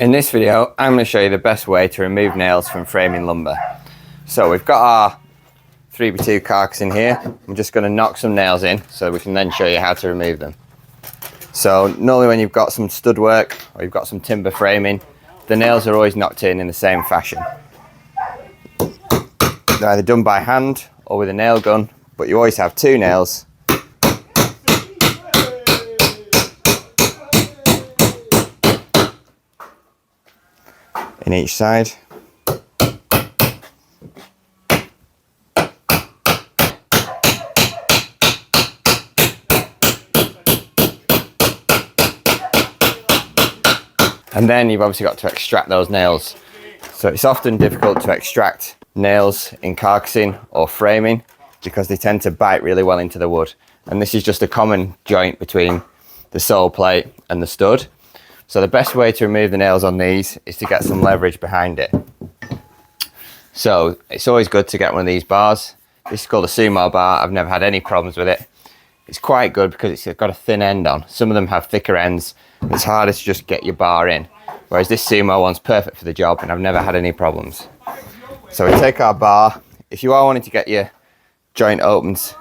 In this video, I'm going to show you the best way to remove nails from framing lumber. So we've got our 3x2 carcass in here. I'm just going to knock some nails in so we can then show you how to remove them. So normally when you've got some stud work or you've got some timber framing, the nails are always knocked in the same fashion. They're either done by hand or with a nail gun, but you always have two nails in each side. And then you've obviously got to extract those nails. So it's often difficult to extract nails in carcassing or framing because they tend to bite really well into the wood. And this is just a common joint between the sole plate and the stud. So the best way to remove the nails on these is to get some leverage behind it. So it's always good to get one of these bars. This is called a sumo bar. I've never had any problems with it. It's quite good because it's got a thin end on. Some of them have thicker ends. It's harder to just get your bar in. Whereas this sumo one's perfect for the job and I've never had any problems. So we take our bar. If you are wanting to get your joint opened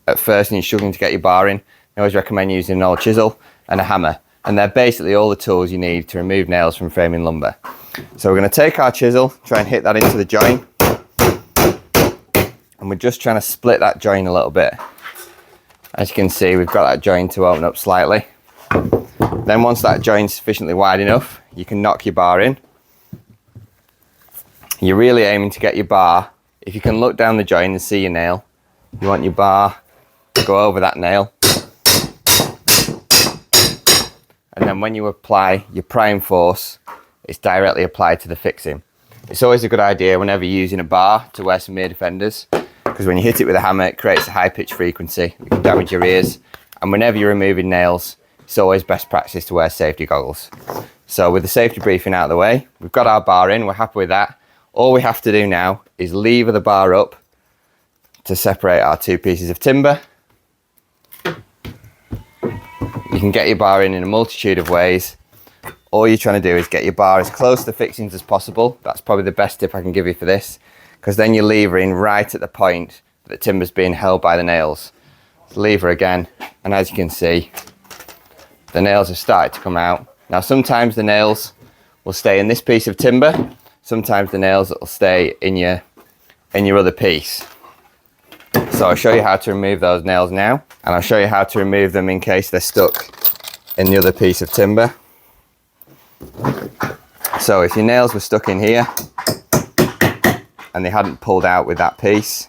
at first and you're struggling to get your bar in, I always recommend using an old chisel and a hammer. And they're basically all the tools you need to remove nails from framing lumber. So we're going to take our chisel, try and hit that into the joint. And we're just trying to split that joint a little bit. As you can see, we've got that joint to open up slightly. Then once that joint's sufficiently wide enough, you can knock your bar in. You're really aiming to get your bar. If you can look down the joint and see your nail, you want your bar to go over that nail. And then when you apply your prime force, it's directly applied to the fixing. It's always a good idea whenever you're using a bar to wear some ear defenders, because when you hit it with a hammer, it creates a high pitch frequency. It can damage your ears. And whenever you're removing nails, it's always best practice to wear safety goggles. So with the safety briefing out of the way, we've got our bar in, we're happy with that. All we have to do now is lever the bar up to separate our two pieces of timber. You can get your bar in a multitude of ways. All you're trying to do is get your bar as close to the fixings as possible. That's probably the best tip I can give you for this, because then you're levering right at the point that the timber's being held by the nails. So lever again, and as you can see, the nails have started to come out. Now sometimes the nails will stay in this piece of timber, sometimes the nails will stay in your other piece. So I'll show you how to remove those nails now, and I'll show you how to remove them in case they're stuck in the other piece of timber. So if your nails were stuck in here and they hadn't pulled out with that piece,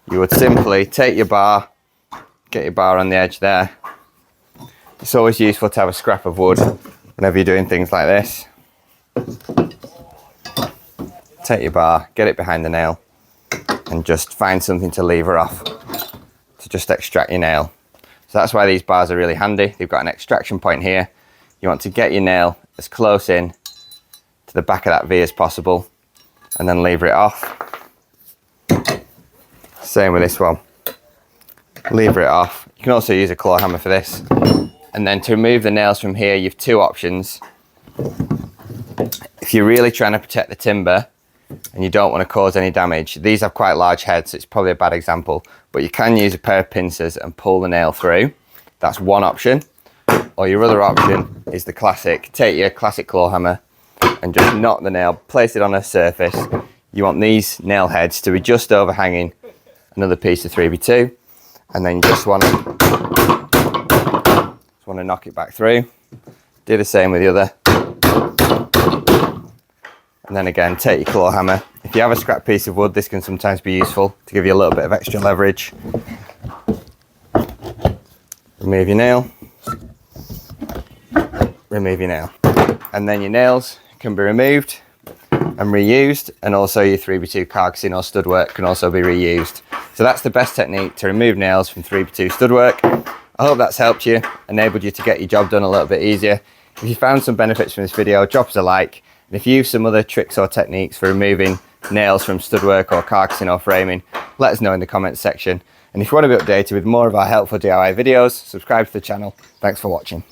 you would simply take your bar, get your bar on the edge there. It's always useful to have a scrap of wood whenever you're doing things like this. Take your bar, get it behind the nail, and just find something to lever off to just extract your nail. So that's why these bars are really handy. They've got an extraction point here. You want to get your nail as close in to the back of that V as possible and then lever it off. Same with this one. Lever it off. You can also use a claw hammer for this. And then to remove the nails from here, you have two options. If you're really trying to protect the timber and you don't want to cause any damage, these have quite large heads, so it's probably a bad example, but you can use a pair of pincers and pull the nail through. That's one option. Or your other option is the classic, take your classic claw hammer and just knock the nail, place it on a surface. You want these nail heads to be just overhanging another piece of 3x2, and then you just want to knock it back through. Do the same with the other. And then again, take your claw hammer. If you have a scrap piece of wood, this can sometimes be useful to give you a little bit of extra leverage. Remove your nail. Remove your nail. And then your nails can be removed and reused, and also your 3x2 carcassing or stud work can also be reused. So that's the best technique to remove nails from 3x2 stud work. I hope that's helped you, enabled you to get your job done a little bit easier. If you found some benefits from this video, drop us a like. And if you have some other tricks or techniques for removing nails from stud work or carcassing or framing, let us know in the comments section. And if you want to be updated with more of our helpful DIY videos, subscribe to the channel. Thanks for watching.